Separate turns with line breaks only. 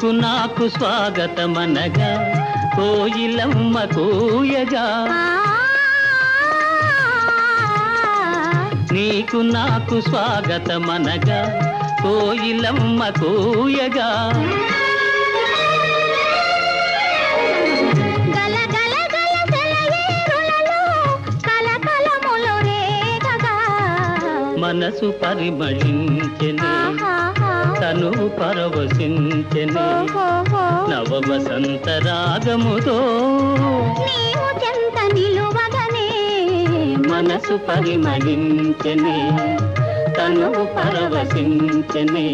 నీకు నాకు స్వాగతమనగా కోయిలమ్మ కూయగా, నీకు నాకు స్వాగతమనగా కోయిలమ్మ కూయగా, మనసు పరిమళించెనే తను పరవశించెనే నవ వసంత రాగముతో
నీవు చెంత నిలువగనే
మనసు పరిమళించెనే తను పరవశించెనే